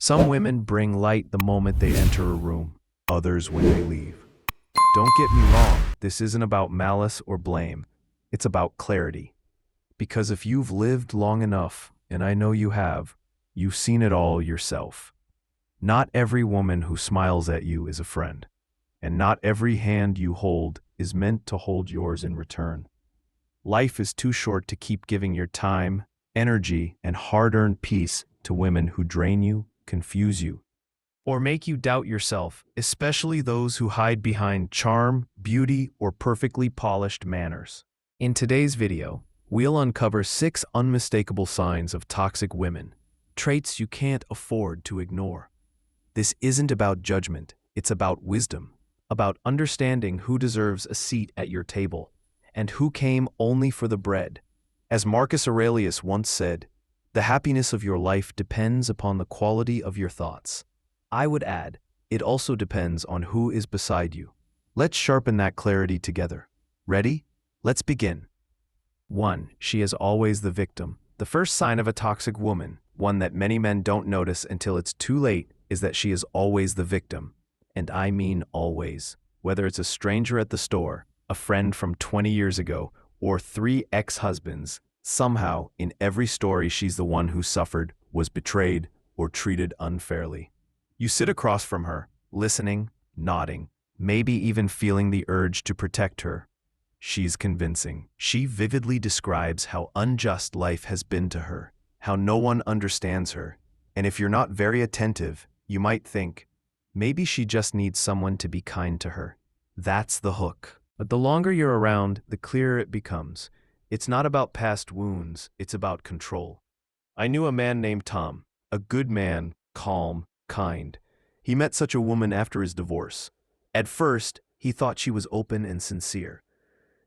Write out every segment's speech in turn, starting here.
Some women bring light the moment they enter a room, others when they leave. Don't get me wrong, this isn't about malice or blame. It's about clarity. Because if you've lived long enough, and I know you have, you've seen it all yourself. Not every woman who smiles at you is a friend, and not every hand you hold is meant to hold yours in return. Life is too short to keep giving your time, energy, and hard-earned peace to women who drain you, confuse you, or make you doubt yourself, especially those who hide behind charm, beauty, or perfectly polished manners. In today's video, we'll uncover 6 unmistakable signs of toxic women, traits you can't afford to ignore. This isn't about judgment, it's about wisdom, about understanding who deserves a seat at your table, and who came only for the bread. As Marcus Aurelius once said, "The happiness of your life depends upon the quality of your thoughts." I would add, it also depends on who is beside you. Let's sharpen that clarity together. Ready? Let's begin. 1. She is always the victim. The first sign of a toxic woman, one that many men don't notice until it's too late, is that she is always the victim. And I mean always. Whether it's a stranger at the store, a friend from 20 years ago, or 3 ex-husbands, somehow, in every story she's the one who suffered, was betrayed, or treated unfairly. You sit across from her, listening, nodding, maybe even feeling the urge to protect her. She's convincing. She vividly describes how unjust life has been to her, how no one understands her, and if you're not very attentive, you might think, maybe she just needs someone to be kind to her. That's the hook. But the longer you're around, the clearer it becomes. It's not about past wounds, it's about control. I knew a man named Tom, a good man, calm, kind. He met such a woman after his divorce. At first, he thought she was open and sincere.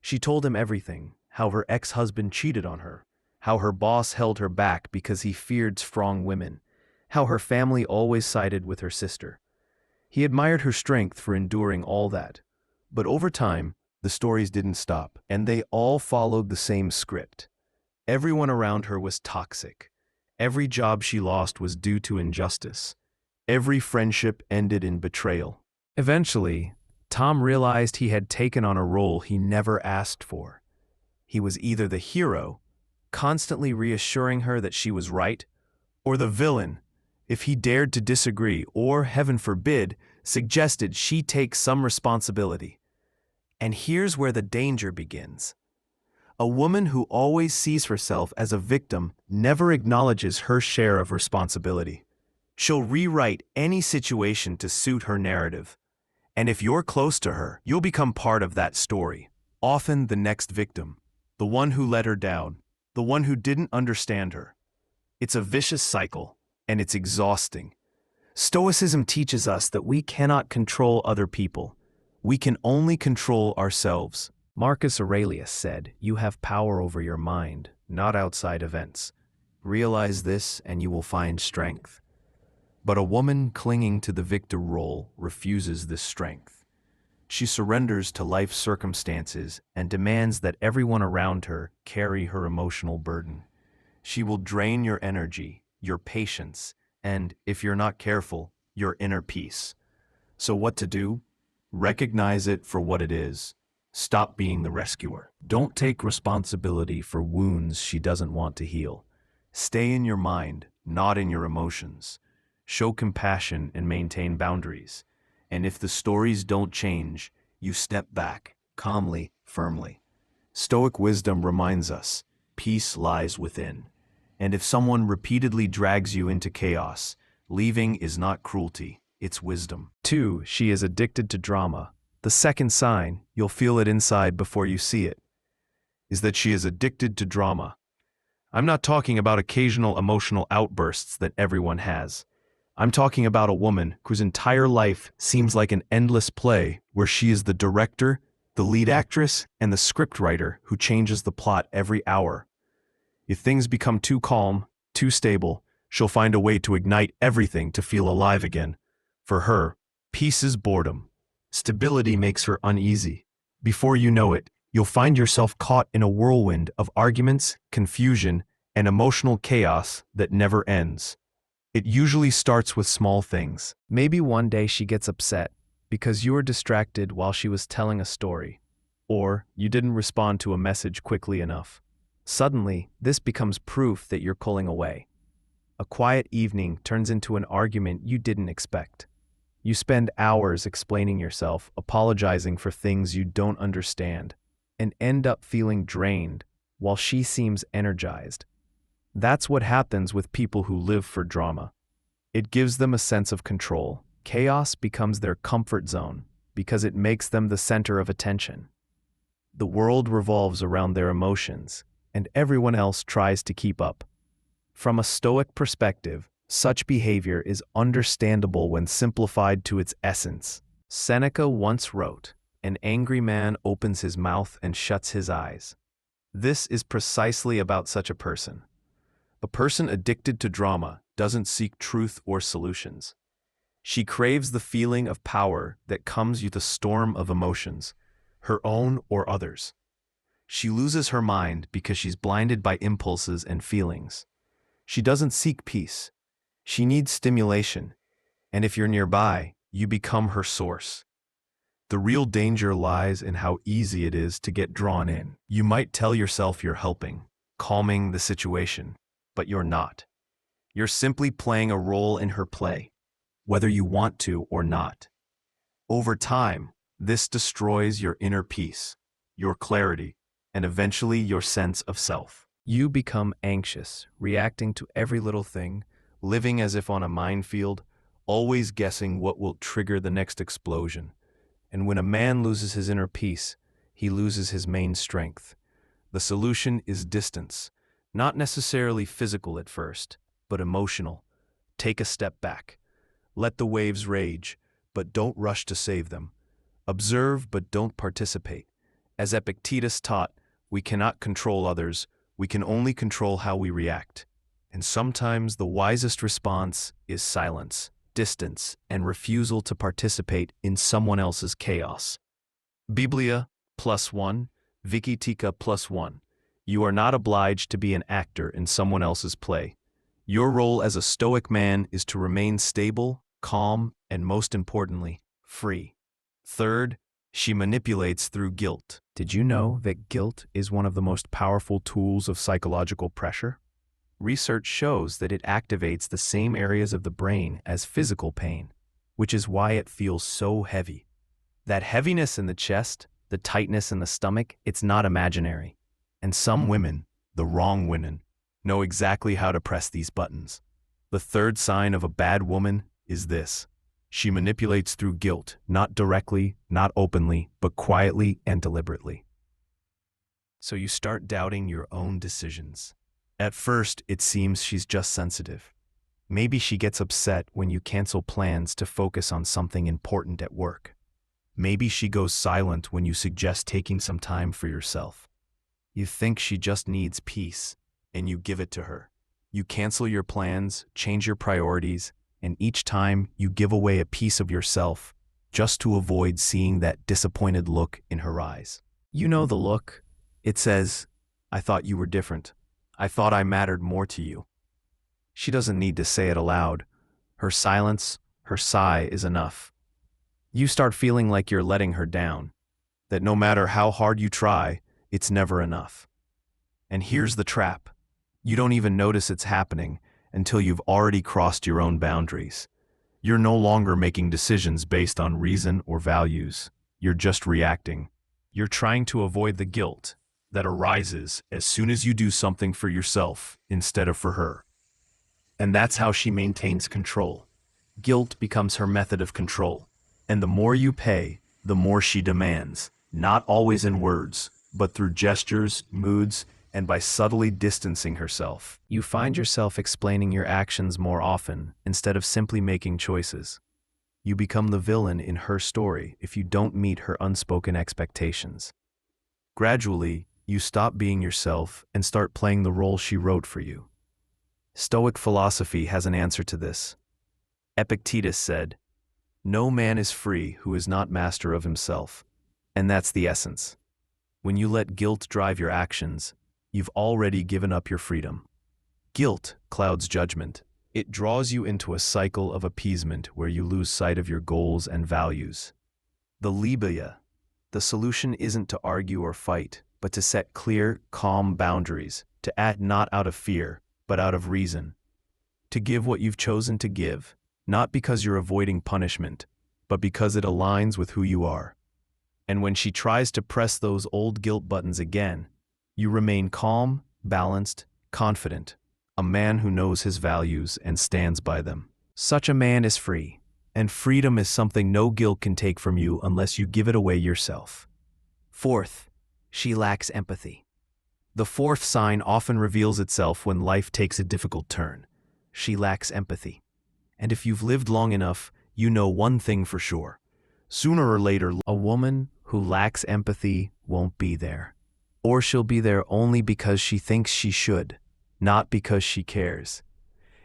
She told him everything, how her ex-husband cheated on her, how her boss held her back because he feared strong women, how her family always sided with her sister. He admired her strength for enduring all that. But over time, the stories didn't stop, and they all followed the same script. Everyone around her was toxic. Every job she lost was due to injustice. Every friendship ended in betrayal. Eventually, Tom realized he had taken on a role he never asked for. He was either the hero, constantly reassuring her that she was right, or the villain, if he dared to disagree, or, heaven forbid, suggested she take some responsibility. And here's where the danger begins. A woman who always sees herself as a victim never acknowledges her share of responsibility. She'll rewrite any situation to suit her narrative. And if you're close to her, you'll become part of that story. Often the next victim, the one who let her down, the one who didn't understand her. It's a vicious cycle, and it's exhausting. Stoicism teaches us that we cannot control other people. We can only control ourselves. Marcus Aurelius said, "You have power over your mind, not outside events. Realize this and you will find strength." But a woman clinging to the victor role refuses this strength. She surrenders to life's circumstances and demands that everyone around her carry her emotional burden. She will drain your energy, your patience, and, if you're not careful, your inner peace. So what to do? Recognize it for what it is. Stop being the rescuer. Don't take responsibility for wounds she doesn't want to heal. Stay in your mind, not in your emotions. Show compassion and maintain boundaries. And if the stories don't change, you step back, calmly, firmly. Stoic wisdom reminds us, peace lies within. And if someone repeatedly drags you into chaos, leaving is not cruelty, it's wisdom. 2. She is addicted to drama. The second sign, you'll feel it inside before you see it, is that she is addicted to drama. I'm not talking about occasional emotional outbursts that everyone has. I'm talking about a woman whose entire life seems like an endless play where she is the director, the lead actress, and the scriptwriter who changes the plot every hour. If things become too calm, too stable, she'll find a way to ignite everything to feel alive again. For her, peace is boredom. Stability makes her uneasy. Before you know it, you'll find yourself caught in a whirlwind of arguments, confusion, and emotional chaos that never ends. It usually starts with small things. Maybe one day she gets upset because you were distracted while she was telling a story, or you didn't respond to a message quickly enough. Suddenly, this becomes proof that you're pulling away. A quiet evening turns into an argument you didn't expect. You spend hours explaining yourself, apologizing for things you don't understand, and end up feeling drained while she seems energized. That's what happens with people who live for drama. It gives them a sense of control. Chaos becomes their comfort zone because it makes them the center of attention. The world revolves around their emotions, and everyone else tries to keep up. From a Stoic perspective, such behavior is understandable when simplified to its essence. Seneca once wrote, "An angry man opens his mouth and shuts his eyes." This is precisely about such a person. A person addicted to drama doesn't seek truth or solutions. She craves the feeling of power that comes with the storm of emotions, her own or others. She loses her mind because she's blinded by impulses and feelings. She doesn't seek peace. She needs stimulation, and if you're nearby, you become her source. The real danger lies in how easy it is to get drawn in. You might tell yourself you're helping, calming the situation, but you're not. You're simply playing a role in her play, whether you want to or not. Over time, this destroys your inner peace, your clarity, and eventually your sense of self. You become anxious, reacting to every little thing, living as if on a minefield, always guessing what will trigger the next explosion. And when a man loses his inner peace, he loses his main strength. The solution is distance, not necessarily physical at first, but emotional. Take a step back. Let the waves rage, but don't rush to save them. Observe, but don't participate. As Epictetus taught, we cannot control others, we can only control how we react. And sometimes the wisest response is silence, distance, and refusal to participate in someone else's chaos. Biblia +1, Vikitika +1. You are not obliged to be an actor in someone else's play. Your role as a Stoic man is to remain stable, calm, and most importantly, free. Third, she manipulates through guilt. Did you know that guilt is one of the most powerful tools of psychological pressure? Research shows that it activates the same areas of the brain as physical pain, which is why it feels so heavy. That heaviness in the chest, the tightness in the stomach, it's not imaginary. And some women, the wrong women, know exactly how to press these buttons. The third sign of a bad woman is this. She manipulates through guilt, not directly, not openly, but quietly and deliberately. So you start doubting your own decisions. At first, it seems she's just sensitive. Maybe she gets upset when you cancel plans to focus on something important at work. Maybe she goes silent when you suggest taking some time for yourself. You think she just needs peace, and you give it to her. You cancel your plans, change your priorities, and each time you give away a piece of yourself just to avoid seeing that disappointed look in her eyes. You know the look. It says, "I thought you were different. I thought I mattered more to you." She doesn't need to say it aloud. Her silence, her sigh is enough. You start feeling like you're letting her down, that no matter how hard you try, it's never enough. And here's the trap. You don't even notice it's happening until you've already crossed your own boundaries. You're no longer making decisions based on reason or values. You're just reacting. You're trying to avoid the guilt that arises as soon as you do something for yourself instead of for her. And that's how she maintains control. Guilt becomes her method of control. And the more you pay, the more she demands, not always in words, but through gestures, moods, and by subtly distancing herself. You find yourself explaining your actions more often instead of simply making choices. You become the villain in her story if you don't meet her unspoken expectations. Gradually, you stop being yourself and start playing the role she wrote for you. Stoic philosophy has an answer to this. Epictetus said, "No man is free who is not master of himself." And that's the essence. When you let guilt drive your actions, you've already given up your freedom. Guilt clouds judgment. It draws you into a cycle of appeasement where you lose sight of your goals and values. The Libya. The solution isn't to argue or fight, but to set clear, calm boundaries, to act not out of fear, but out of reason. To give what you've chosen to give, not because you're avoiding punishment, but because it aligns with who you are. And when she tries to press those old guilt buttons again, you remain calm, balanced, confident, a man who knows his values and stands by them. Such a man is free, and freedom is something no guilt can take from you unless you give it away yourself. Fourth, she lacks empathy. The fourth sign often reveals itself when life takes a difficult turn. She lacks empathy. And if you've lived long enough, you know one thing for sure. Sooner or later, a woman who lacks empathy won't be there. Or she'll be there only because she thinks she should, not because she cares.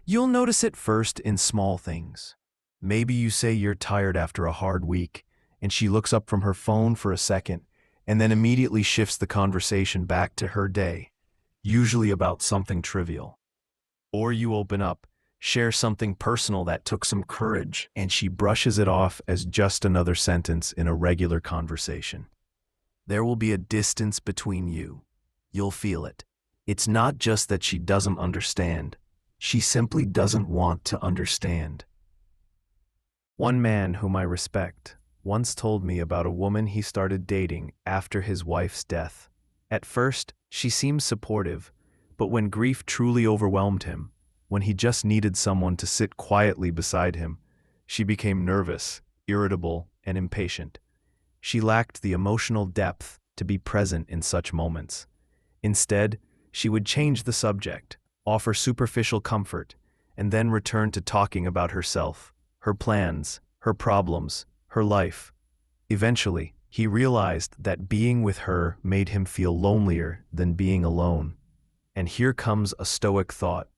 You'll notice it first in small things. Maybe you say you're tired after a hard week, and she looks up from her phone for a second, and then immediately shifts the conversation back to her day, usually about something trivial. Or you open up, share something personal that took some courage, and she brushes it off as just another sentence in a regular conversation. There will be a distance between you. You'll feel it. It's not just that she doesn't understand. She simply doesn't want to understand. One man whom I respect once told me about a woman he started dating after his wife's death. At first, she seemed supportive, but when grief truly overwhelmed him, when he just needed someone to sit quietly beside him, she became nervous, irritable, and impatient. She lacked the emotional depth to be present in such moments. Instead, she would change the subject, offer superficial comfort, and then return to talking about herself, her plans, her problems, her life. Eventually, he realized that being with her made him feel lonelier than being alone. And here comes a Stoic thought.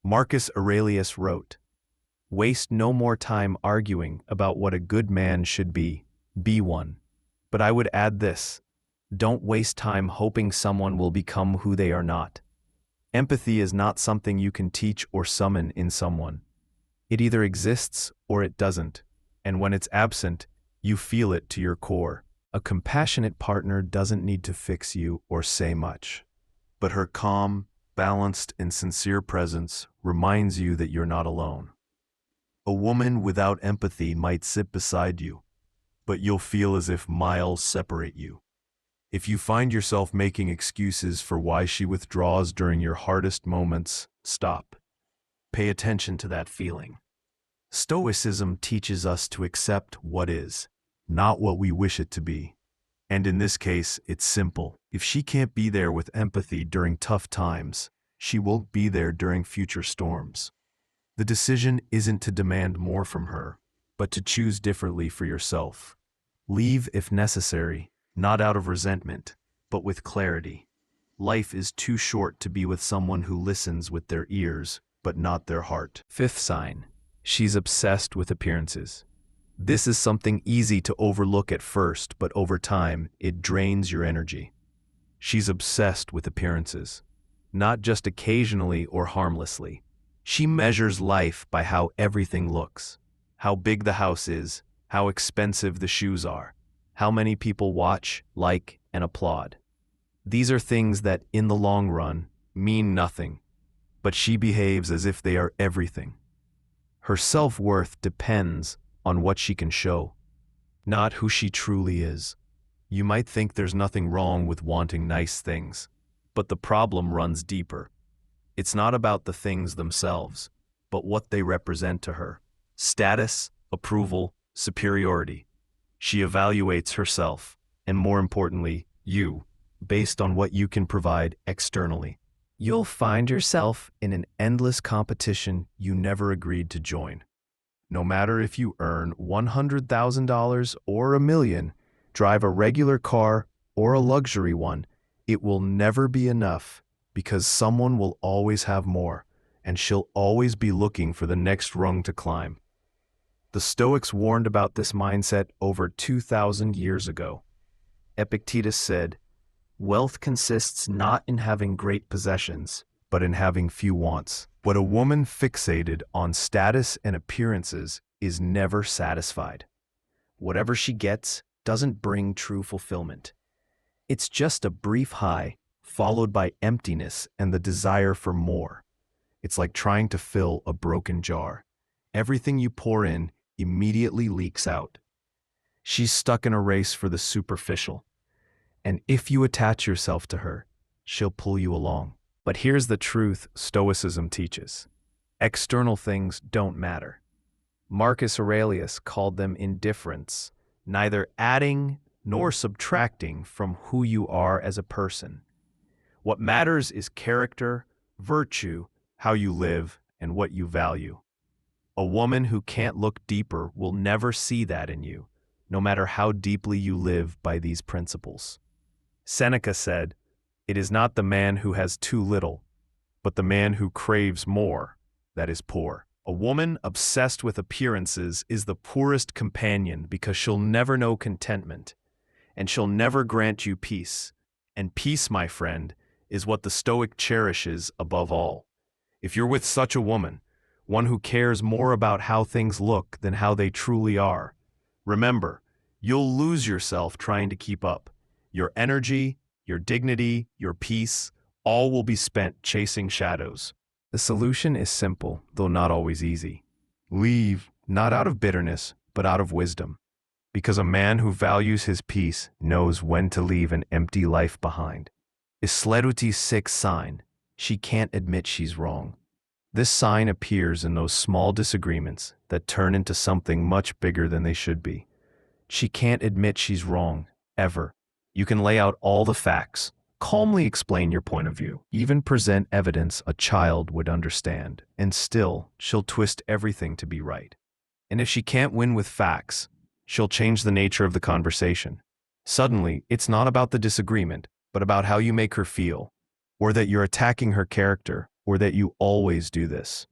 Marcus Aurelius wrote, "Waste no more time arguing about what a good man should be one. But I would add this, don't waste time hoping someone will become who they are not. Empathy is not something you can teach or summon in someone. It either exists or it doesn't, and when it's absent, you feel it to your core. A compassionate partner doesn't need to fix you or say much, but her calm, balanced, and sincere presence reminds you that you're not alone. A woman without empathy might sit beside you, but you'll feel as if miles separate you. If you find yourself making excuses for why she withdraws during your hardest moments, stop. Pay attention to that feeling. Stoicism teaches us to accept what is, not what we wish it to be. And in this case, it's simple. If she can't be there with empathy during tough times, she won't be there during future storms. The decision isn't to demand more from her, but to choose differently for yourself. Leave if necessary, not out of resentment, but with clarity. Life is too short to be with someone who listens with their ears, but not their heart. Fifth sign, she's obsessed with appearances. This is something easy to overlook at first, but over time, it drains your energy. She's obsessed with appearances, not just occasionally or harmlessly. She measures life by how everything looks, how big the house is, how expensive the shoes are, how many people watch, like, and applaud. These are things that, in the long run, mean nothing, but she behaves as if they are everything. Her self-worth depends on what she can show, not who she truly is. You might think there's nothing wrong with wanting nice things, but the problem runs deeper. It's not about the things themselves, but what they represent to her. Status, approval, superiority. She evaluates herself, and more importantly, you, based on what you can provide externally. You'll find yourself in an endless competition you never agreed to join. No matter if you earn $100,000 or $1 million, drive a regular car or a luxury one, it will never be enough because someone will always have more, and she'll always be looking for the next rung to climb. The Stoics warned about this mindset over 2,000 years ago. Epictetus said, "Wealth consists not in having great possessions, but in having few wants. But a woman fixated on status and appearances is never satisfied. Whatever she gets doesn't bring true fulfillment. It's just a brief high, followed by emptiness and the desire for more. It's like trying to fill a broken jar. Everything you pour in immediately leaks out. She's stuck in a race for the superficial. And if you attach yourself to her, she'll pull you along. But here's the truth Stoicism teaches. External things don't matter. Marcus Aurelius called them indifference, neither adding nor subtracting from who you are as a person. What matters is character, virtue, how you live, and what you value. A woman who can't look deeper will never see that in you, no matter how deeply you live by these principles. Seneca said, "It is not the man who has too little, but the man who craves more that is poor." A woman obsessed with appearances is the poorest companion because she'll never know contentment, and she'll never grant you peace. And peace, my friend, is what the Stoic cherishes above all. If you're with such a woman, one who cares more about how things look than how they truly are, remember, you'll lose yourself trying to keep up. Your energy, your dignity, your peace, all will be spent chasing shadows. The solution is simple, though not always easy. Leave, not out of bitterness, but out of wisdom. Because a man who values his peace knows when to leave an empty life behind. Isleruti's sixth sign. She can't admit she's wrong. This sign appears in those small disagreements that turn into something much bigger than they should be. She can't admit she's wrong, ever. You can lay out all the facts, calmly explain your point of view, even present evidence a child would understand, and still, she'll twist everything to be right. And if she can't win with facts, she'll change the nature of the conversation. Suddenly, it's not about the disagreement, but about how you make her feel, or that you're attacking her character, or that you always do this.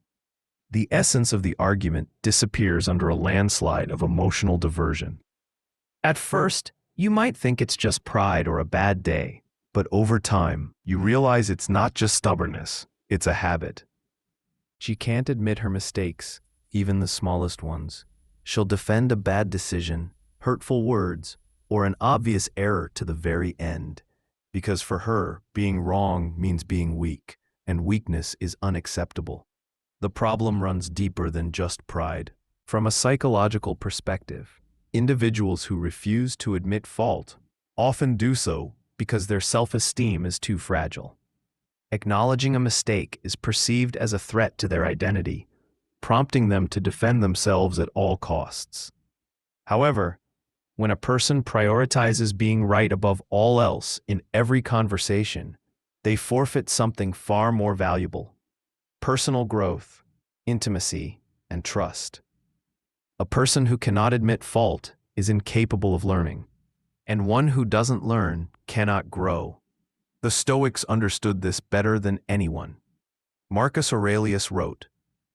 The essence of the argument disappears under a landslide of emotional diversion. At first, you might think it's just pride or a bad day, but over time, you realize it's not just stubbornness, it's a habit. She can't admit her mistakes, even the smallest ones. She'll defend a bad decision, hurtful words, or an obvious error to the very end, because for her, being wrong means being weak, and weakness is unacceptable. The problem runs deeper than just pride. From a psychological perspective, individuals who refuse to admit fault often do so because their self-esteem is too fragile. Acknowledging a mistake is perceived as a threat to their identity, prompting them to defend themselves at all costs. However, when a person prioritizes being right above all else in every conversation, they forfeit something far more valuable: personal growth, intimacy, and trust. A person who cannot admit fault is incapable of learning, and one who doesn't learn cannot grow. The Stoics understood this better than anyone. Marcus Aurelius wrote,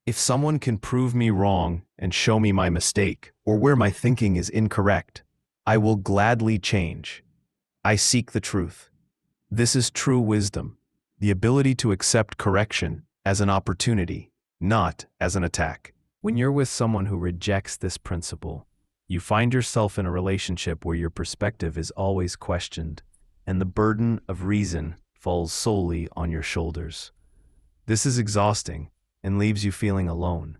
"If someone can prove me wrong and show me my mistake, or where my thinking is incorrect, I will gladly change. I seek the truth." This is true wisdom, the ability to accept correction as an opportunity, not as an attack. When you're with someone who rejects this principle, you find yourself in a relationship where your perspective is always questioned, and the burden of reason falls solely on your shoulders. This is exhausting and leaves you feeling alone.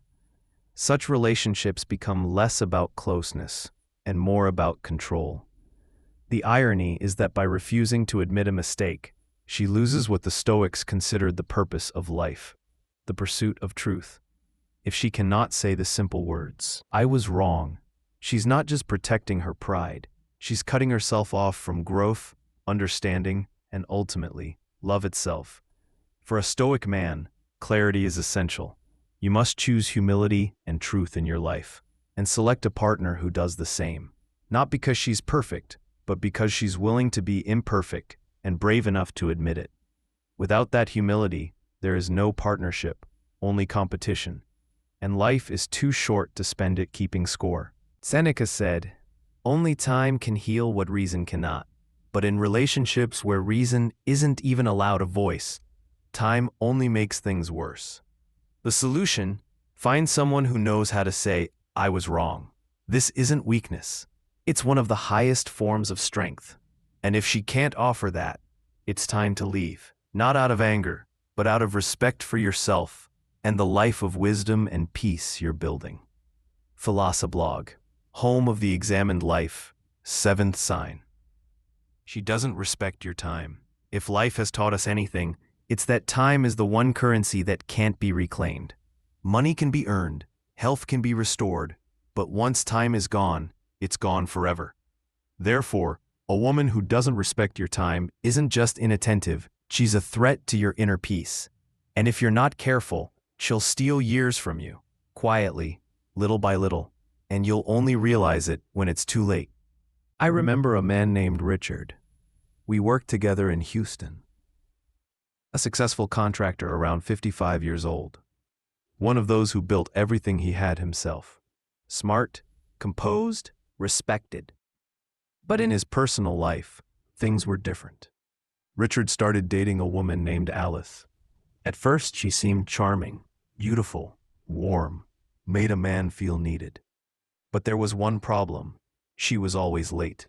Such relationships become less about closeness and more about control. The irony is that by refusing to admit a mistake, she loses what the Stoics considered the purpose of life, the pursuit of truth. If she cannot say the simple words, "I was wrong," she's not just protecting her pride, she's cutting herself off from growth, understanding, and ultimately, love itself. For a Stoic man, clarity is essential. You must choose humility and truth in your life, and select a partner who does the same. Not because she's perfect, but because she's willing to be imperfect and brave enough to admit it. Without that humility, there is no partnership, only competition. And life is too short to spend it keeping score. Seneca said, "Only time can heal what reason cannot." But in relationships where reason isn't even allowed a voice, Time only makes things worse. The solution: find someone who knows how to say, "I was wrong." This isn't weakness. It's one of the highest forms of strength. And if she can't offer that, it's time to leave. Not out of anger, but out of respect for yourself and the life of wisdom and peace you're building. Philosophlog, home of the examined life, seventh sign. She doesn't respect your time. If life has taught us anything, it's that time is the one currency that can't be reclaimed. Money can be earned, health can be restored, but once time is gone, it's gone forever. Therefore, a woman who doesn't respect your time isn't just inattentive, she's a threat to your inner peace. And if you're not careful, she'll steal years from you, quietly, little by little, and you'll only realize it when it's too late. I remember a man named Richard. We worked together in Houston. A successful contractor around 55 years old. One of those who built everything he had himself. Smart, composed, respected. But in his personal life, things were different. Richard started dating a woman named Alice. At first, she seemed charming, beautiful, warm, made a man feel needed. But there was one problem. She was always late.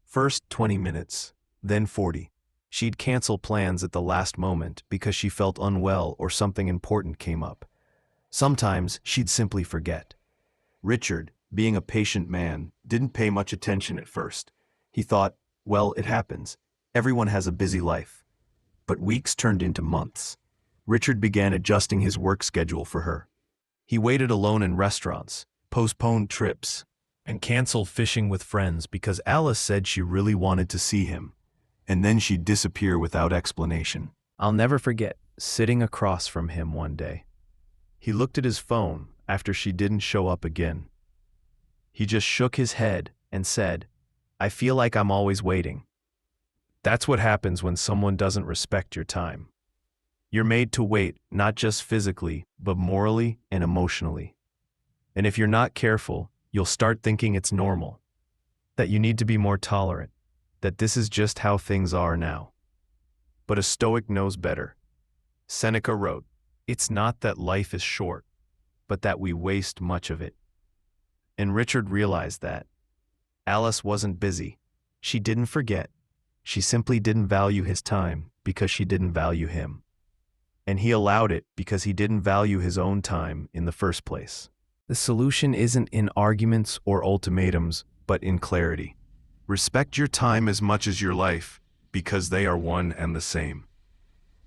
First 20 minutes, then 40. She'd cancel plans at the last moment because she felt unwell or something important came up. Sometimes she'd simply forget. Richard, being a patient man, didn't pay much attention at first. He thought, well, it happens. Everyone has a busy life. But weeks turned into months. Richard began adjusting his work schedule for her. He waited alone in restaurants, postponed trips, and canceled fishing with friends because Alice said she really wanted to see him. And then she'd disappear without explanation. I'll never forget sitting across from him one day. He looked at his phone after she didn't show up again. He just shook his head and said, "I feel like I'm always waiting." That's what happens when someone doesn't respect your time. You're made to wait, not just physically, but morally and emotionally. And if you're not careful, you'll start thinking it's normal, that you need to be more tolerant, that this is just how things are now. But a Stoic knows better. Seneca wrote, "It's not that life is short, but that we waste much of it." And Richard realized that. Alice wasn't busy. She didn't forget. She simply didn't value his time because she didn't value him. And he allowed it because he didn't value his own time in the first place. The solution isn't in arguments or ultimatums, but in clarity. Respect your time as much as your life, because they are one and the same.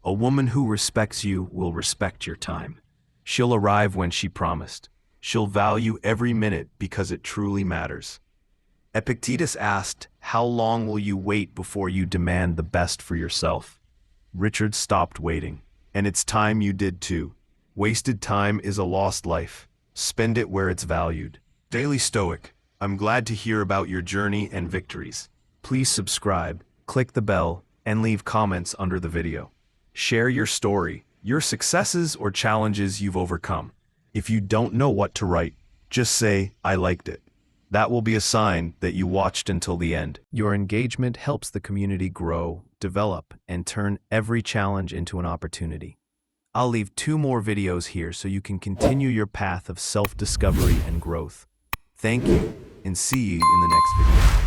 A woman who respects you will respect your time. She'll arrive when she promised. She'll value every minute because it truly matters. Epictetus asked, "How long will you wait before you demand the best for yourself?" Richard stopped waiting, and it's time you did too. Wasted time is a lost life. Spend it where it's valued. Daily Stoic, I'm glad to hear about your journey and victories. Please subscribe, click the bell, and leave comments under the video. Share your story, your successes or challenges you've overcome. If you don't know what to write, just say, "I liked it." That will be a sign that you watched until the end. Your engagement helps the community grow, develop, and turn every challenge into an opportunity. I'll leave 2 more videos here so you can continue your path of self-discovery and growth. Thank you, and see you in the next video.